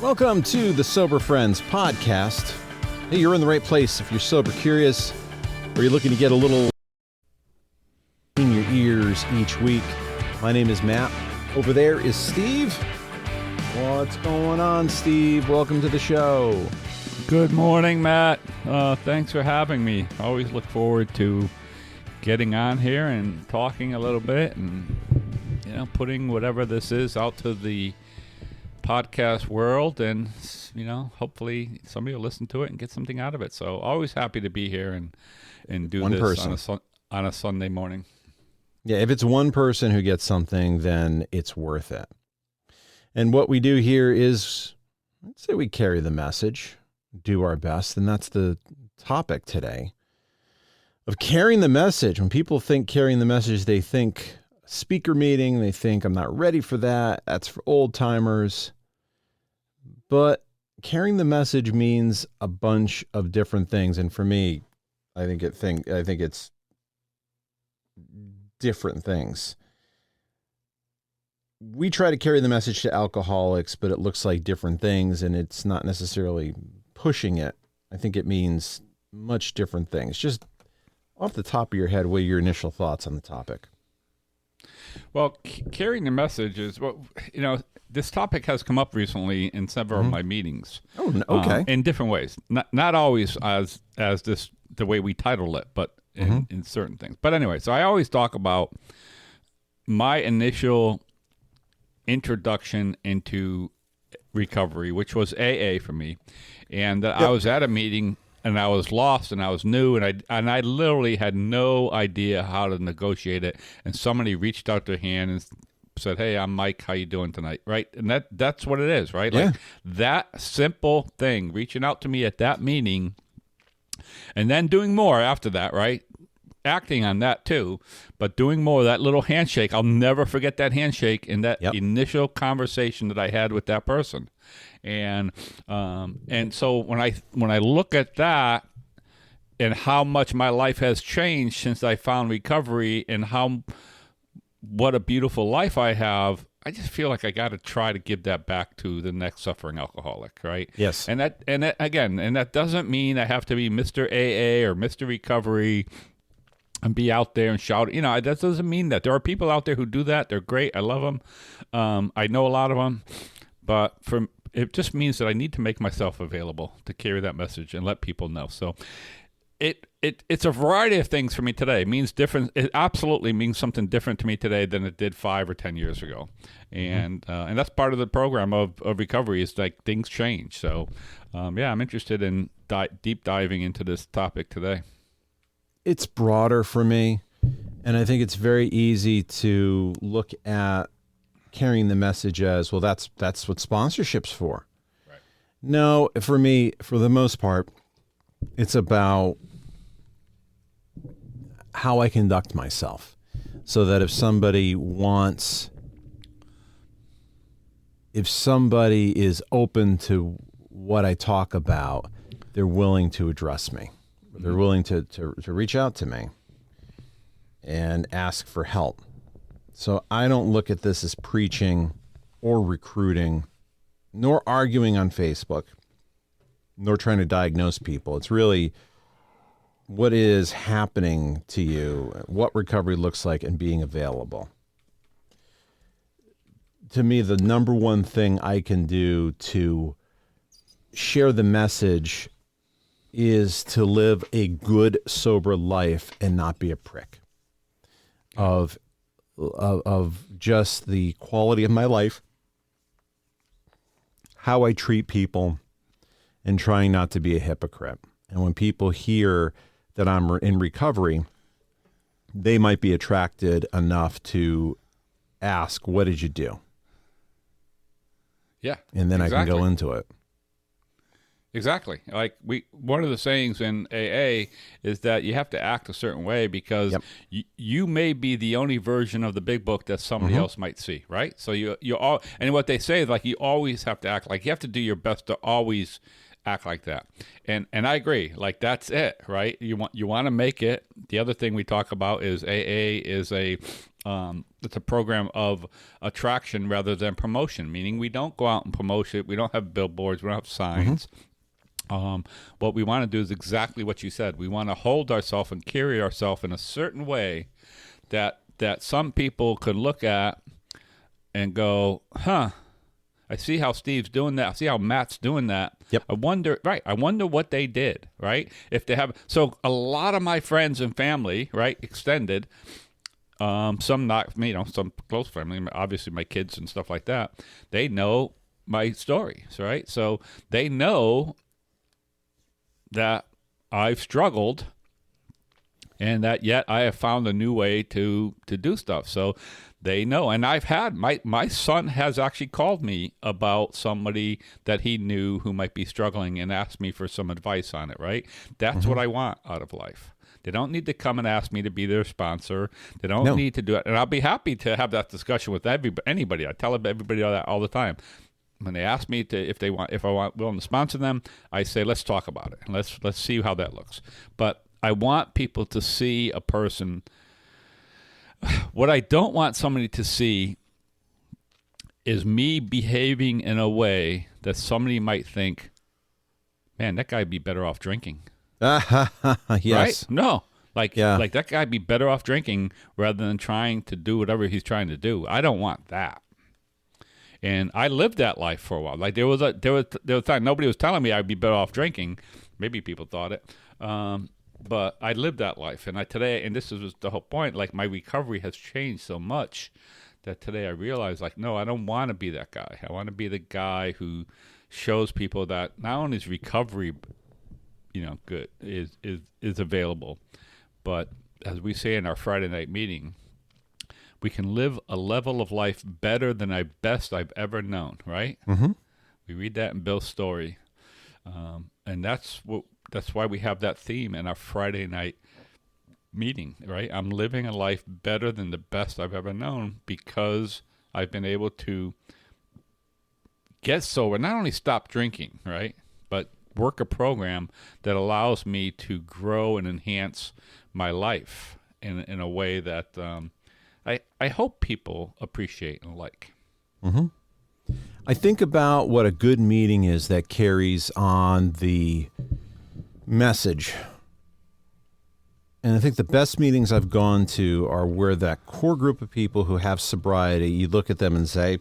Welcome to the Sober Friends podcast. Hey, you're in the right place if you're sober curious or you're looking to get a little in your ears each week. My name is Matt. Over there is Steve. What's going on, Steve? Welcome to the show. Good morning, Matt. Thanks for having me. Always look forward to getting on here and talking a little bit and, putting whatever this is out to the podcast world, and hopefully somebody will listen to it and get something out of it. So always happy to be here and do this on a Sunday morning. Yeah, if it's one person who gets something, then it's worth it. And what we do here is, let's say we carry the message, do our best, and that's the topic today of carrying the message. When people think carrying the message, they think speaker meeting, they think I'm not ready for that. That's for old timers. But carrying the message means a bunch of different things, and for me, I think it's different things. We try to carry the message to alcoholics, but it looks like different things, and it's not necessarily pushing it. I think it means much different things. Just off the top of your head, what are your initial thoughts on the topic? Well, carrying the message is this topic has come up recently in several of my meetings. Oh, okay. In different ways, not always as this the way we title it, but in certain things. But anyway, so I always talk about my initial introduction into recovery, which was AA for me, and that I was at a meeting. And I was lost, and I was new, and I literally had no idea how to negotiate it. And somebody reached out their hand and said, "Hey, I'm Mike. How you doing tonight?" Right? And that's what it is, right? Yeah. Like that simple thing, reaching out to me at that meeting, and then doing more after that, right? Acting on that too, but doing more. That little handshake, I'll never forget that handshake and that initial conversation that I had with that person. And so when I look at that and how much my life has changed since I found recovery and what a beautiful life I have, I just feel like I got to try to give that back to the next suffering alcoholic, right? Yes. And that doesn't mean I have to be Mr. AA or Mr. Recovery and be out there and shout. That doesn't mean that. There are people out there who do that. They're great. I love them. I know a lot of them. But it just means that I need to make myself available to carry that message and let people know. So it's a variety of things for me today. It means different. It absolutely means something different to me today than it did 5 or 10 years ago. And that's part of the program of recovery is like things change. So, I'm interested in deep diving into this topic today. It's broader for me, and I think it's very easy to look at carrying the message as, well, that's what sponsorship's for. Right. No, for me, for the most part, it's about how I conduct myself, so that if somebody is open to what I talk about, they're willing to address me. They're willing to reach out to me and ask for help. So I don't look at this as preaching or recruiting, nor arguing on Facebook, nor trying to diagnose people. It's really what is happening to you, what recovery looks like, and being available. To me, the number one thing I can do to share the message is to live a good, sober life and not be a prick. Of just the quality of my life, how I treat people, and trying not to be a hypocrite. And when people hear that I'm in recovery, they might be attracted enough to ask, "What did you do?" Yeah. And then exactly. I can go into it. Exactly. Like one of the sayings in AA is that you have to act a certain way because you may be the only version of the big book that somebody else might see, right? So you all, and what they say is like you always have to act like you have to do your best to always act like that. And I agree. Like, that's it, right? You want to make it. The other thing we talk about is AA is it's a program of attraction rather than promotion, meaning we don't go out and promote it. We don't have billboards. We don't have signs. What we want to do is exactly what you said. We want to hold ourselves and carry ourselves in a certain way that some people could look at and go, huh, I see how Steve's doing that. I see how Matt's doing that. Yep. I wonder what they did, right? If they have, so a lot of my friends and family, right, extended, some not, some close family, obviously my kids and stuff like that, they know my stories, right? So they know that I've struggled and that yet I have found a new way to do stuff. So they know. And I've had, my son has actually called me about somebody that he knew who might be struggling and asked me for some advice on it, right? That's what I want out of life. They don't need to come and ask me to be their sponsor. They don't need to do it. And I'll be happy to have that discussion with anybody. I tell everybody that all the time. When they ask me if I want willing to sponsor them, I say, let's talk about it. And let's see how that looks. But I want people to see a person. What I don't want somebody to see is me behaving in a way that somebody might think, man, that guy'd be better off drinking. Yes. Right? No. Like that guy'd be better off drinking rather than trying to do whatever he's trying to do. I don't want that. And I lived that life for a while. Like there was a time nobody was telling me I'd be better off drinking. Maybe people thought it. But I lived that life. And this is the whole point, like my recovery has changed so much that today I realize, like, no, I don't want to be that guy. I want to be the guy who shows people that not only is recovery, good, is available, but as we say in our Friday night meeting, we can live a level of life better than I've ever known, right? Mm-hmm. We read that in Bill's story. And that's why we have that theme in our Friday night meeting, right? I'm living a life better than the best I've ever known because I've been able to get sober, not only stop drinking, right, but work a program that allows me to grow and enhance my life in a way that I hope people appreciate and like. Mm-hmm. I think about what a good meeting is that carries on the message. And I think the best meetings I've gone to are where that core group of people who have sobriety, you look at them and say,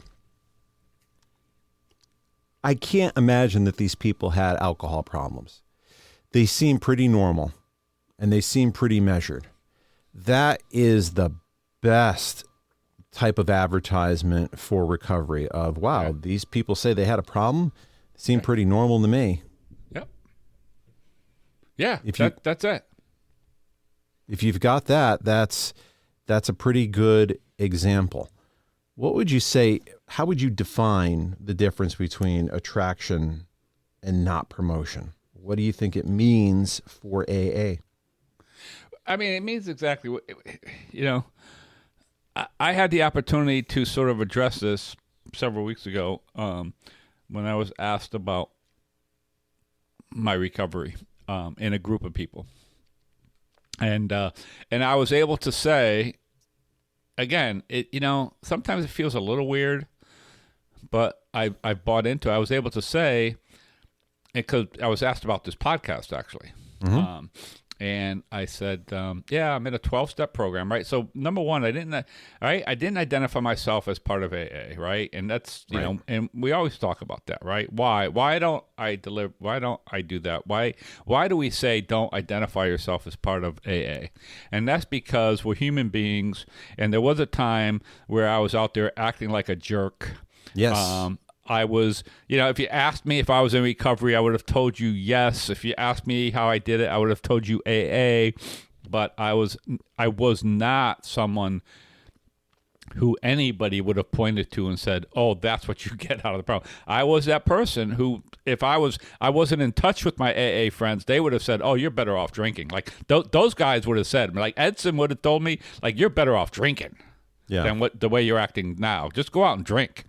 I can't imagine that these people had alcohol problems. They seem pretty normal and they seem pretty measured. That is the best type of advertisement for recovery of, wow, these people say they had a problem. Seem pretty normal to me. Yep. Yeah, that's it. If you've got that, that's a pretty good example. What would you say, how would you define the difference between attraction and not promotion? What do you think it means for AA? I mean, it means exactly what, I had the opportunity to sort of address this several weeks ago when I was asked about my recovery in a group of people. And I was able to say, again, sometimes it feels a little weird, but I bought into it. I was able to say, because I was asked about this podcast, actually. Mm-hmm. And I said, yeah, I'm in a 12-step program, right? So number one, I didn't identify myself as part of AA, right? And that's, and we always talk about that, right? Why don't I deliver? Why don't I do that? Why do we say don't identify yourself as part of AA? And that's because we're human beings. And there was a time where I was out there acting like a jerk. Yes. I was, if you asked me if I was in recovery, I would have told you yes. If you asked me how I did it, I would have told you AA. But I was not someone who anybody would have pointed to and said, oh, that's what you get out of the problem. I was that person who, if I wasn't in touch with my AA friends, they would have said, oh, you're better off drinking. Like those guys would have said, like Edson would have told me, like, you're better off drinking than the way you're acting now. Just go out and drink.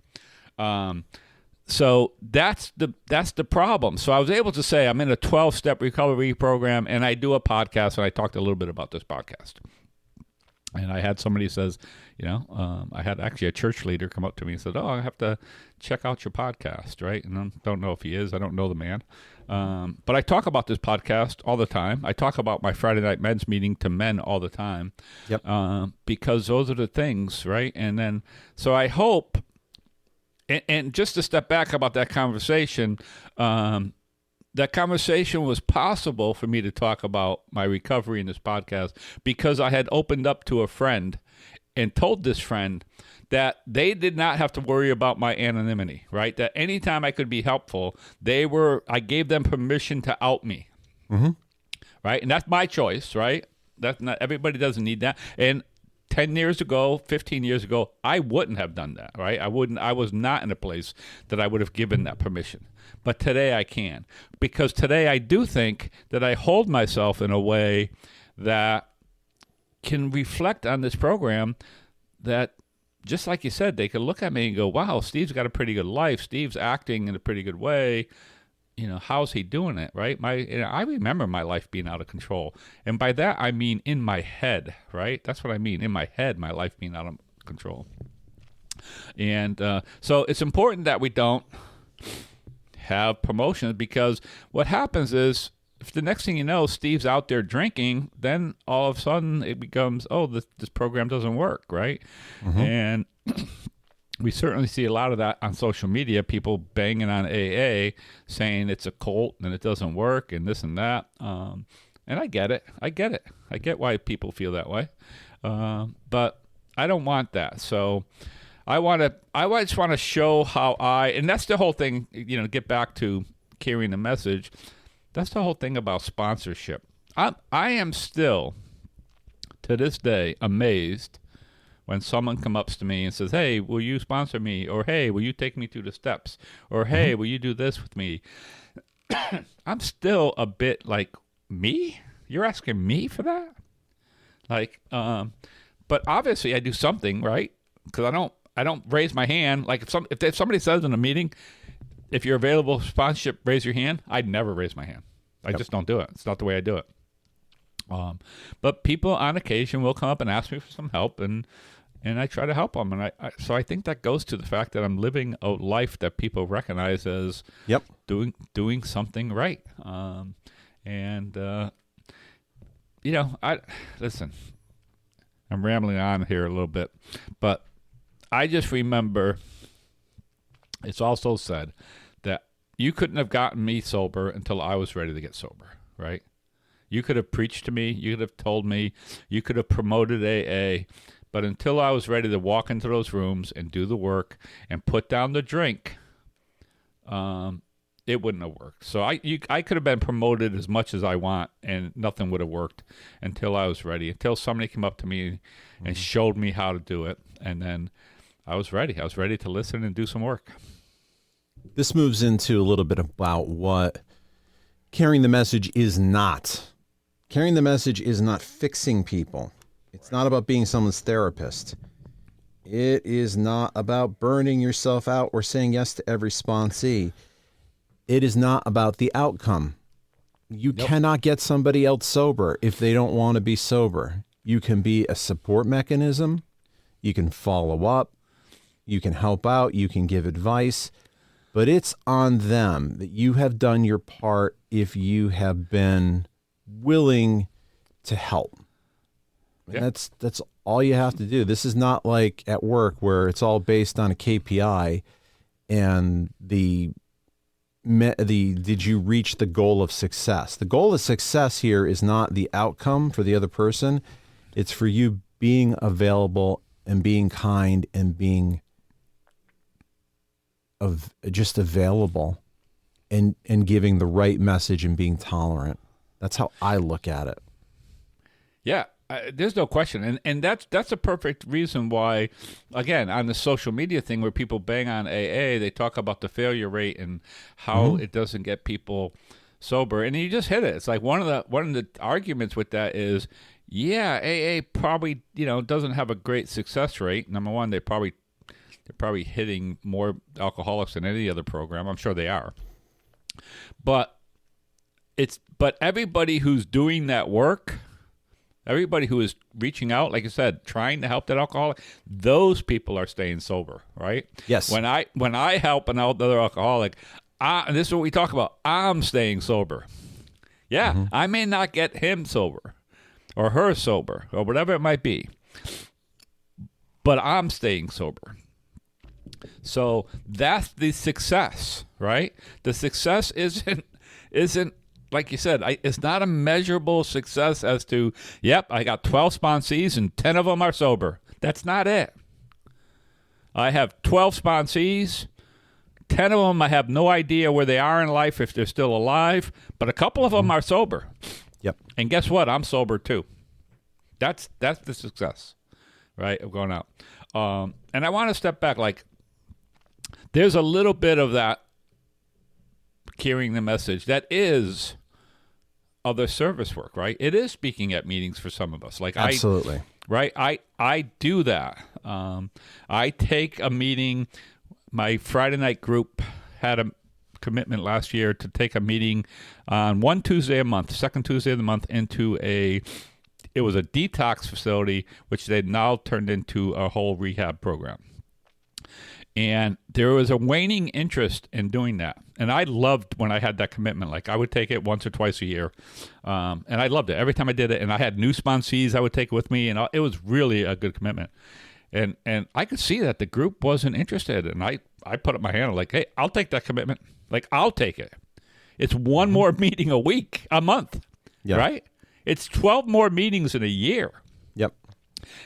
So that's the problem. So I was able to say I'm in a 12-step recovery program, and I do a podcast, and I talked a little bit about this podcast. And I had somebody says, I had actually a church leader come up to me and said, "Oh, I have to check out your podcast," right? And I don't know if he is. I don't know the man. But I talk about this podcast all the time. I talk about my Friday night men's meeting to men all the time. Yep. Because those are the things, right? And then, so I hope, and just to step back about that conversation was possible for me to talk about my recovery in this podcast because I had opened up to a friend and told this friend that they did not have to worry about my anonymity, right? That anytime I could be helpful, I gave them permission to out me, right? And that's my choice, right? That's not, everybody doesn't need that. And 10 years ago, 15 years ago, I wouldn't have done that, right? I was not in a place that I would have given that permission. But today I can, because today I do think that I hold myself in a way that can reflect on this program, that just like you said, they could look at me and go, wow, Steve's got a pretty good life. Steve's acting in a pretty good way. How's he doing it, right? I remember my life being out of control. And by that, I mean in my head, right? That's what I mean. In my head, my life being out of control. And so it's important that we don't have promotions, because what happens is, if the next thing you know, Steve's out there drinking, then all of a sudden it becomes, oh, this program doesn't work, right? And we certainly see a lot of that on social media, people banging on AA, saying it's a cult and it doesn't work and this and that. And I get it. I get why people feel that way. But I don't want that. So I just want to show how and that's the whole thing, get back to carrying the message. That's the whole thing about sponsorship. I am still, to this day, amazed when someone comes up to me and says, "Hey, will you sponsor me?" Or, "Hey, will you take me through the steps?" Or, "Hey, will you do this with me?" I'm still a bit like, me? You're asking me for that? Like, but obviously I do something, right? Because I don't raise my hand. Like if somebody says in a meeting, "If you're available for sponsorship, raise your hand," I'd never raise my hand. I just don't do it. It's not the way I do it. But people on occasion will come up and ask me for some help, and I try to help them. And so I think that goes to the fact that I'm living a life that people recognize as doing something right. Listen, I'm rambling on here a little bit, but I just remember it's also said that you couldn't have gotten me sober until I was ready to get sober, right? You could have preached to me. You could have told me. You could have promoted AA. But until I was ready to walk into those rooms and do the work and put down the drink, it wouldn't have worked. So I could have been promoted as much as I want, and nothing would have worked until I was ready, until somebody came up to me and showed me how to do it. And then I was ready. I was ready to listen and do some work. This moves into a little bit about what carrying the message is not. Carrying the message is not fixing people. It's not about being someone's therapist. It is not about burning yourself out or saying yes to every sponsee. It is not about the outcome. You cannot get somebody else sober if they don't want to be sober. You can be a support mechanism. You can follow up. You can help out. You can give advice. But it's on them that you have done your part if you have been willing to help. Yeah. That's all you have to do. This is not like at work where it's all based on a KPI and did you reach the goal of success? The goal of success here is not the outcome for the other person. It's for you being available and being kind and being just available and giving the right message and being tolerant. That's how I look at it. Yeah, there's no question. And that's a perfect reason why, again, on the social media thing where people bang on AA, they talk about the failure rate and how it doesn't get people sober. And you just hit it. It's like one of the arguments with that is, yeah, AA probably, doesn't have a great success rate. Number one, they probably They're probably hitting more alcoholics than any other program. I'm sure they are. But everybody who's doing that work, everybody who is reaching out, like I said, trying to help that alcoholic, those people are staying sober, right? Yes. When I help another alcoholic, and this is what we talk about, I'm staying sober. Yeah, I may not get him sober or her sober or whatever it might be, but I'm staying sober. So that's the success, right? The success isn't like you said, it's not a measurable success as to, yep, I got 12 sponsees and 10 of them are sober. That's not it. I have 12 sponsees. 10 of them, I have no idea where they are in life, if they're still alive, but a couple of them are sober. Yep. And guess what? I'm sober too. That's the success, right, of going out. And I want to step back. Like, there's a little bit of that carrying the message that is other service work, right? It is speaking at meetings for some of us. Like, absolutely. I do that. I take a meeting. My Friday night group had a commitment last year to take a meeting on one Tuesday a month, second Tuesday of the month, it was a detox facility, which they've now turned into a whole rehab program. And there was a waning interest in doing that. And I loved when I had that commitment. Like, I would take it once or twice a year. And I loved it every time I did it. And I had new sponsees I would take with me. And it was really a good commitment. And I could see that the group wasn't interested. And I put up my hand like, hey, I'll take that commitment. Like, I'll take it. It's one more meeting a month, right? It's 12 more meetings in a year. Yep.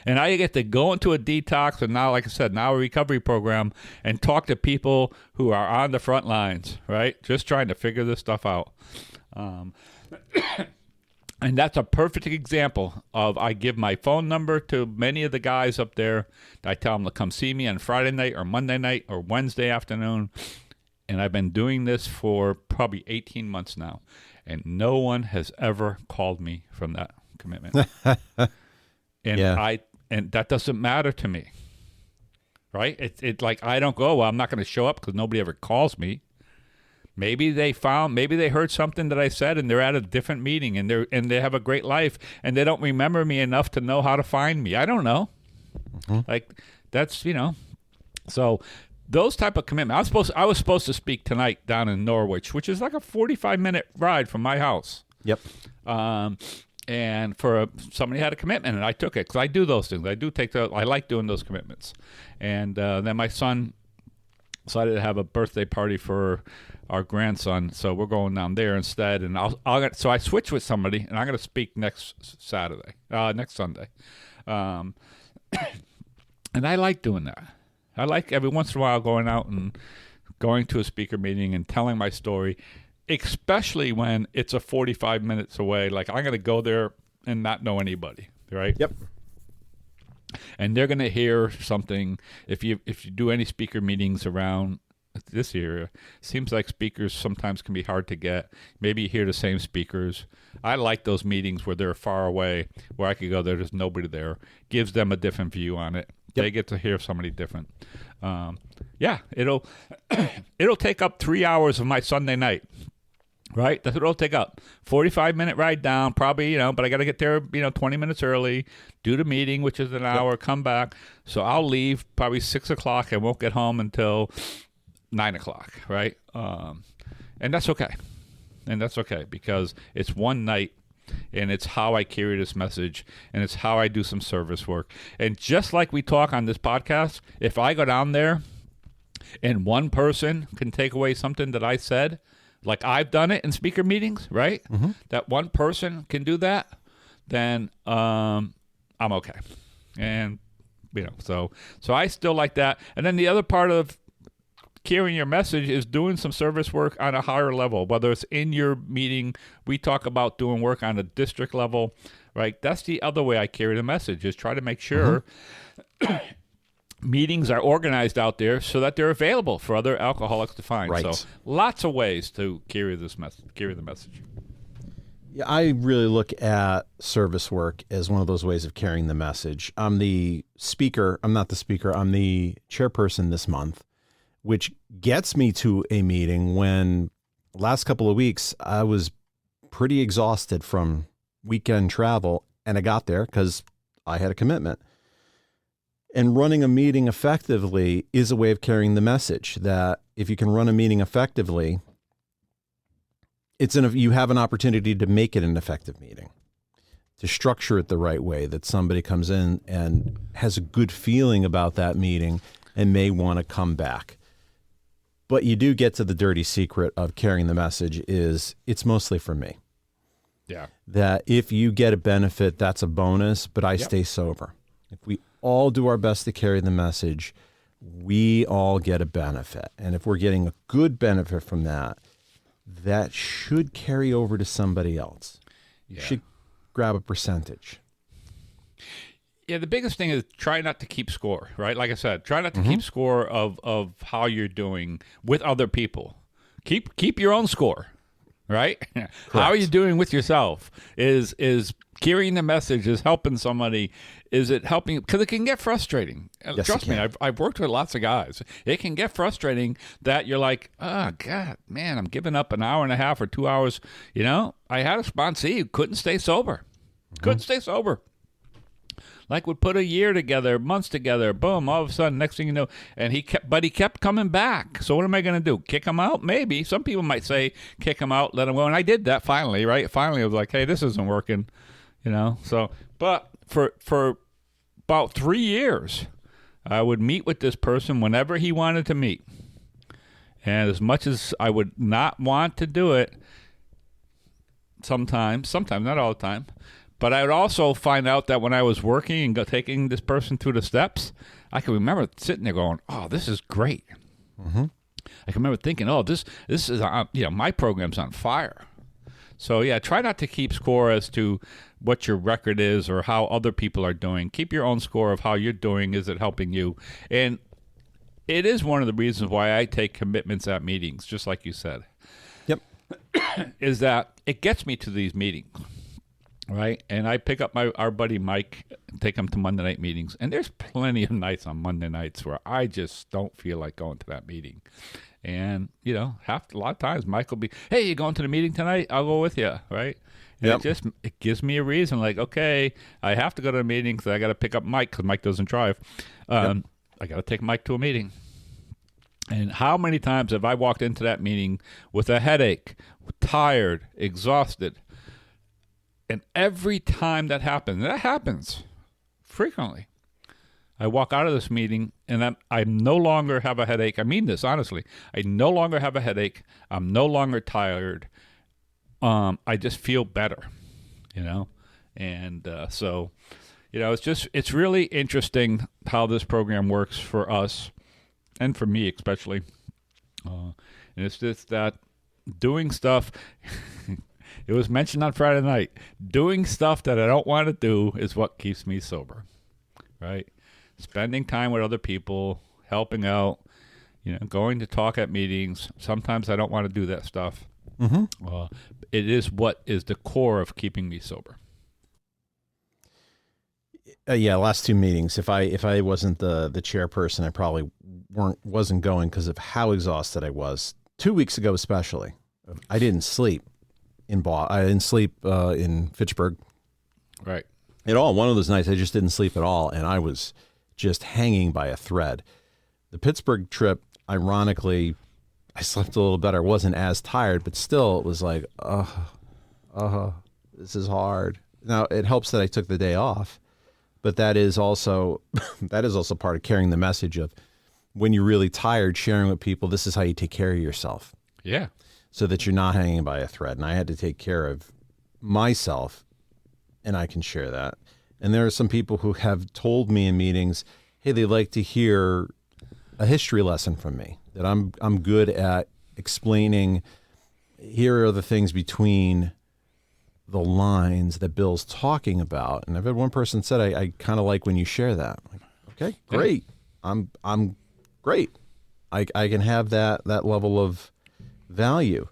And I get to go into a detox, and now, like I said, now a recovery program, and talk to people who are on the front lines, right? Just trying to figure this stuff out. And that's a perfect example of, I give my phone number to many of the guys up there. I tell them to come see me on Friday night or Monday night or Wednesday afternoon. And I've been doing this for probably 18 months now. And no one has ever called me from that commitment. And that doesn't matter to me, right? It's like, I don't go, well, I'm not going to show up because nobody ever calls me. Maybe they heard something that I said, and they're at a different meeting, and they have a great life, and they don't remember me enough to know how to find me. I don't know. Like, that's, so those type of commitment. I was supposed to speak tonight down in Norwich, which is like a 45-minute ride from my house. Yep. And somebody had a commitment, and I took it, because I do those things. I like doing those commitments. And then my son decided to have a birthday party for our grandson, so we're going down there instead. And so I switched with somebody, and I'm going to speak next Sunday. And I like doing that. I like every once in a while going out and going to a speaker meeting and telling my story, especially when it's a 45 minutes away. Like, I'm going to go there and not know anybody, right? Yep. And they're going to hear something. If you do any speaker meetings around this area, it seems like speakers sometimes can be hard to get. Maybe you hear the same speakers. I like those meetings where they're far away, where I could go there, there's nobody there. Gives them a different view on it. Yep. They get to hear somebody different. It'll take up 3 hours of my Sunday night. Right? That's what it'll take up. 45-minute ride down, probably, but I got to get there, 20 minutes early, do the meeting, which is an hour, come back. So I'll leave probably 6 o'clock and won't get home until 9 o'clock, right? And that's okay. And that's okay, because it's one night, and it's how I carry this message, and it's how I do some service work. And just like we talk on this podcast, if I go down there and one person can take away something that I said, like I've done it in speaker meetings, right? Mm-hmm. That one person can do that, then I'm okay. And, so I still like that. And then the other part of carrying your message is doing some service work on a higher level, whether it's in your meeting. We talk about doing work on a district level, right? That's the other way I carry the message, is try to make sure meetings are organized out there so that they're available for other alcoholics to find. Right. So lots of ways to carry the message. Yeah, I really look at service work as one of those ways of carrying the message. I'm the speaker. I'm not the speaker. I'm the chairperson this month, which gets me to a meeting when last couple of weeks I was pretty exhausted from weekend travel, and I got there because I had a commitment. And running a meeting effectively is a way of carrying the message that if you can run a meeting effectively, you have an opportunity to make it an effective meeting, to structure it the right way, that somebody comes in and has a good feeling about that meeting and may want to come back. But you do get to the dirty secret of carrying the message is it's mostly for me. Yeah. That if you get a benefit, that's a bonus, but I stay sober. If we all do our best to carry the message, we all get a benefit. And if we're getting a good benefit from that, that should carry over to somebody else. You should grab a percentage. Yeah, the biggest thing is try not to keep score, right? Like I said, try not to keep score of how you're doing with other people. Keep your own score, right? How are you doing with yourself? Is carrying the message, is helping somebody, is it helping? Because it can get frustrating. Yes, trust me, I've worked with lots of guys. It can get frustrating that you're like, oh, God, man, I'm giving up an hour and a half or 2 hours. You know, I had a sponsee who couldn't stay sober. Couldn't stay sober. Like would put a year together, months together, boom, all of a sudden, next thing you know, and he kept coming back. So what am I going to do? Kick him out? Maybe. Some people might say kick him out, let him go. And I did that finally, right? Finally, I was like, hey, this isn't working, you know? So, but for about 3 years, I would meet with this person whenever he wanted to meet. And as much as I would not want to do it, sometimes, not all the time, but I would also find out that when I was working and taking this person through the steps, I can remember sitting there going, "Oh, this is great." I can remember thinking, "Oh, this is my program's on fire." So yeah, try not to keep score as to what your record is or how other people are doing. Keep your own score of how you're doing. Is it helping you? And it is one of the reasons why I take commitments at meetings, just like you said. Yep. Is that it gets me to these meetings. Right, and I pick up our buddy Mike, take him to Monday night meetings, and there's plenty of nights on Monday nights where I just don't feel like going to that meeting, and you know, a lot of times Mike will be, "Hey, you going to the meeting tonight? I'll go with you." Right, and it gives me a reason, like, okay, I have to go to a meeting because I got to pick up Mike because Mike doesn't drive. I got to take Mike to a meeting. And how many times have I walked into that meeting with a headache, tired, exhausted? And every time that happens frequently, I walk out of this meeting and I no longer have a headache. I mean this, honestly. I no longer have a headache. I'm no longer tired. I just feel better, you know? And so, you know, it's really interesting how this program works for us and for me especially. And it's just that doing stuff... It was mentioned on Friday night. Doing stuff that I don't want to do is what keeps me sober, right? Spending time with other people, helping out, you know, going to talk at meetings. Sometimes I don't want to do that stuff. It is what is the core of keeping me sober. Last two meetings. If I wasn't the chairperson, I probably wasn't going because of how exhausted I was. 2 weeks ago, especially, I didn't sleep. I didn't sleep in Fitchburg. Right. At all. One of those nights I just didn't sleep at all, and I was just hanging by a thread. The Pittsburgh trip, ironically, I slept a little better. I wasn't as tired, but still it was like, this is hard. Now, it helps that I took the day off, but that is also part of carrying the message of when you're really tired, sharing with people, this is how you take care of yourself. Yeah. So that you're not hanging by a thread. And I had to take care of myself, and I can share that. And there are some people who have told me in meetings, hey, they'd like to hear a history lesson from me, that I'm good at explaining, here are the things between the lines that Bill's talking about. And I've had one person said, I kind of like when you share that. I'm like, okay, great. I'm great. I can have that level of value.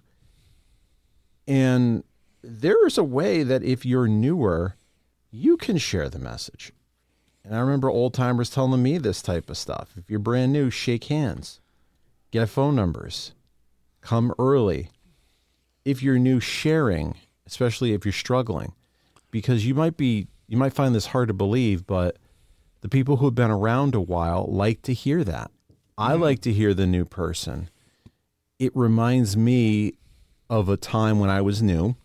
And there is a way that if you're newer, you can share the message. And I remember old timers telling me this type of stuff. If you're brand new, shake hands, get phone numbers, come early. If you're new, sharing, especially if you're struggling, because you might find this hard to believe, but the people who have been around a while like to hear that. I like to hear the new person. It reminds me of a time when I was new.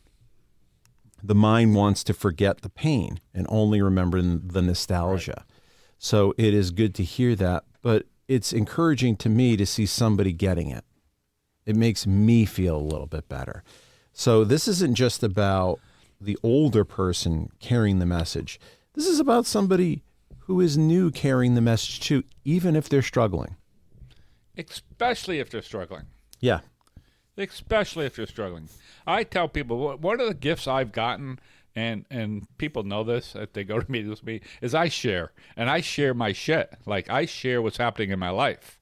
The mind wants to forget the pain and only remember the nostalgia. Right. So it is good to hear that, but it's encouraging to me to see somebody getting it. It makes me feel a little bit better. So this isn't just about the older person carrying the message. This is about somebody who is new carrying the message too, even if they're struggling. Especially if they're struggling. Yeah. Especially if you're struggling. I tell people, one of the gifts I've gotten, and people know this if they go to meetings with me, is I share. And I share my shit. Like, I share what's happening in my life.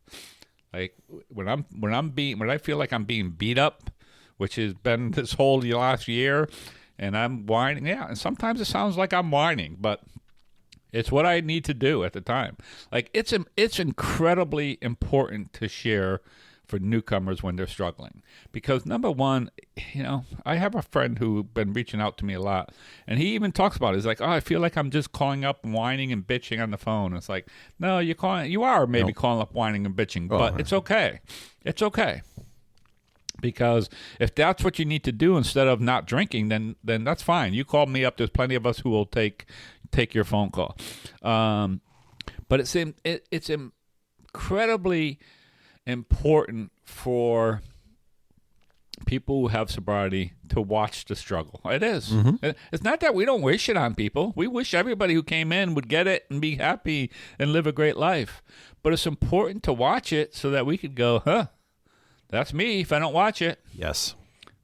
Like, when I feel like I'm being beat up, which has been this whole last year, and I'm whining, and sometimes it sounds like I'm whining, but it's what I need to do at the time. Like, it's incredibly important to share for newcomers when they're struggling. Because number one, I have a friend who's been reaching out to me a lot, and he even talks about it. He's like, I feel like I'm just calling up and whining and bitching on the phone. It's like, no, you are maybe calling up whining and bitching, but it's okay. It's okay. Because if that's what you need to do instead of not drinking, then that's fine. You call me up. There's plenty of us who will take your phone call. But it's incredibly important for people who have sobriety to watch the struggle. It is. Mm-hmm. It's not that we don't wish it on people. We wish everybody who came in would get it and be happy and live a great life. But it's important to watch it so that we could go, that's me if I don't watch it. Yes.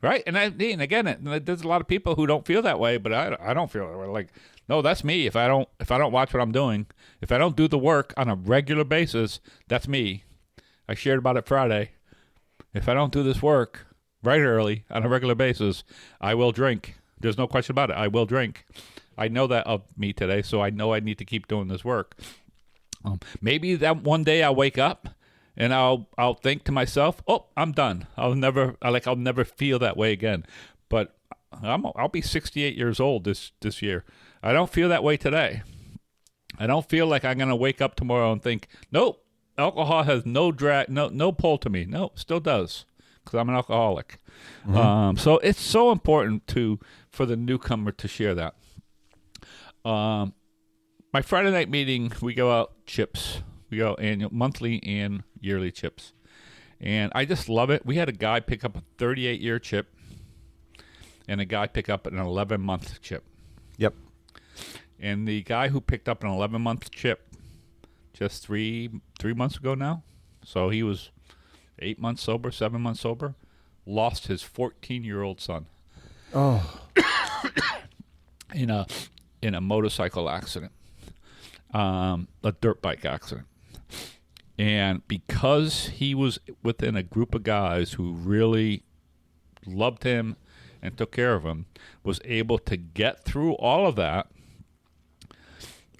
Right? And again, there's a lot of people who don't feel that way, but I don't feel that way. Like, no, that's me if I don't watch what I'm doing. If I don't do the work on a regular basis, that's me. I shared about it Friday. If I don't do this work right early on a regular basis, I will drink. There's no question about it. I will drink. I know that of me today, so I know I need to keep doing this work. Maybe that one day I'll wake up and I'll think to myself, "Oh, I'm done. I'll never feel that way again." But I'll be 68 years old this year. I don't feel that way today. I don't feel like I'm gonna wake up tomorrow and think, "Nope, alcohol has no pull to me." No, still does, because I'm an alcoholic. Mm-hmm. So it's so important for the newcomer to share that. My Friday night meeting, we go out chips. We go monthly and yearly chips. And I just love it. We had a guy pick up a 38-year chip and a guy pick up an 11-month chip. Yep. And the guy who picked up an 11-month chip just three months ago now, so he was 8 months sober, 7 months sober, lost his 14-year-old son. Oh. in a motorcycle accident, a dirt bike accident. And because he was within a group of guys who really loved him and took care of him, was able to get through all of that,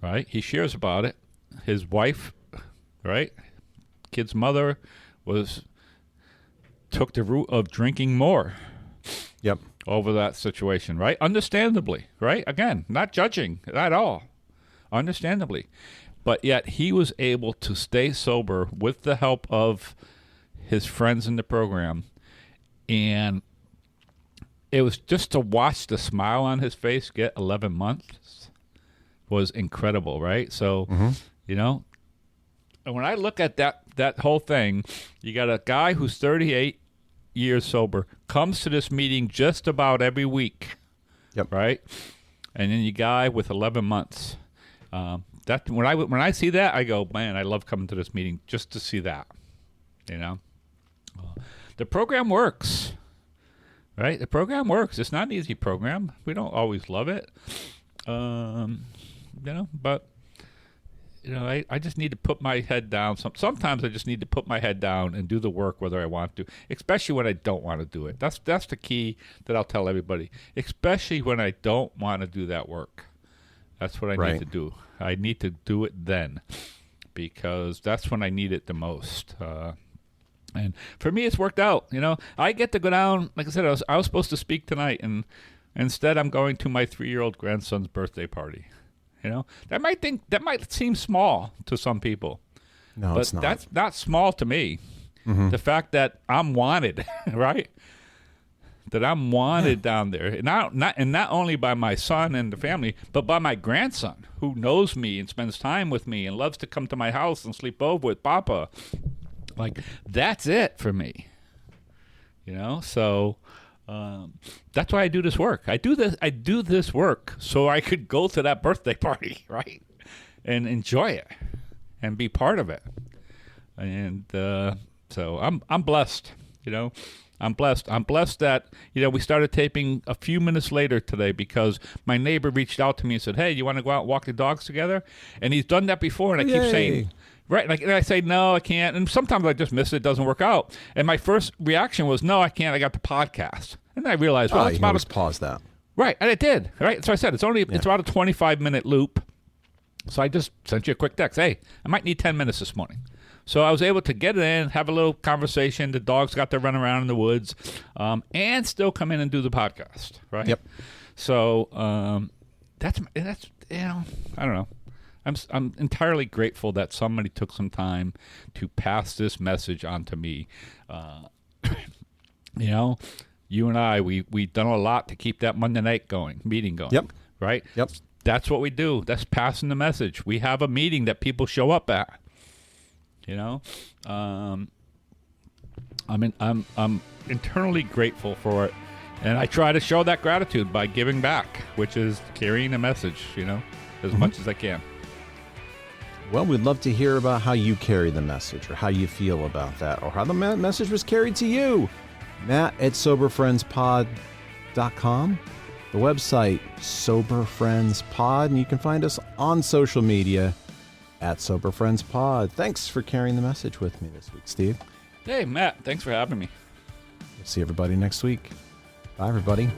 right? He shares about it. His wife, right, kid's mother, took the route of drinking more. Yep. Over that situation, right? Understandably, right? Again, not judging at all. Understandably. But yet he was able to stay sober with the help of his friends in the program. And it was just to watch the smile on his face get 11 months was incredible, right? So, and when I look at that whole thing, you got a guy who's 38 years sober, comes to this meeting just about every week. Yep. Right? And then you guy with 11 months. That when I see that, I go, man, I love coming to this meeting just to see that. The program works. Right? The program works. It's not an easy program. We don't always love it. But I just need to put my head down. Sometimes I just need to put my head down and do the work whether I want to, especially when I don't want to do it. That's the key that I'll tell everybody, especially when I don't want to do that work. That's what I need to do. I need to do it then because that's when I need it the most. And for me, it's worked out. I get to go down. Like I said, I was supposed to speak tonight, and instead I'm going to my 3-year-old grandson's birthday party. That might seem small to some people. No, but it's not. That's not small to me. Mm-hmm. The fact that I'm wanted, right? That I'm wanted down there, not only by my son and the family, but by my grandson who knows me and spends time with me and loves to come to my house and sleep over with Papa. Like, that's it for me, So that's why I do this work. I do this work so I could go to that birthday party, right, and enjoy it and be part of it. And so I'm blessed. I'm blessed. I'm blessed that we started taping a few minutes later today because my neighbor reached out to me and said, "Hey, you want to go out and walk the dogs together?" And he's done that before, and I keep saying. Right, and I say, no, I can't. And sometimes I just miss it. It doesn't work out. And my first reaction was, no, I can't. I got the podcast. And then I realized, well, it's you about pause that. Right, and it did. Right, so I said, it's about a 25-minute loop. So I just sent you a quick text. Hey, I might need 10 minutes this morning. So I was able to get it in, have a little conversation. The dogs got to run around in the woods, and still come in and do the podcast. Right. Yep. So that's I don't know. I'm entirely grateful that somebody took some time to pass this message on to me. You and I, we've done a lot to keep that Monday night meeting going. Yep. Right? Yep. That's what we do. That's passing the message. We have a meeting that people show up at. I'm internally grateful for it. And I try to show that gratitude by giving back, which is carrying a message, as much as I can. Well, we'd love to hear about how you carry the message or how you feel about that or how the message was carried to you. Matt at SoberFriendsPod.com. The website, Sober Friends Pod. And you can find us on social media at Sober Friends Pod. Thanks for carrying the message with me this week, Steve. Hey, Matt. Thanks for having me. We'll see everybody next week. Bye, everybody.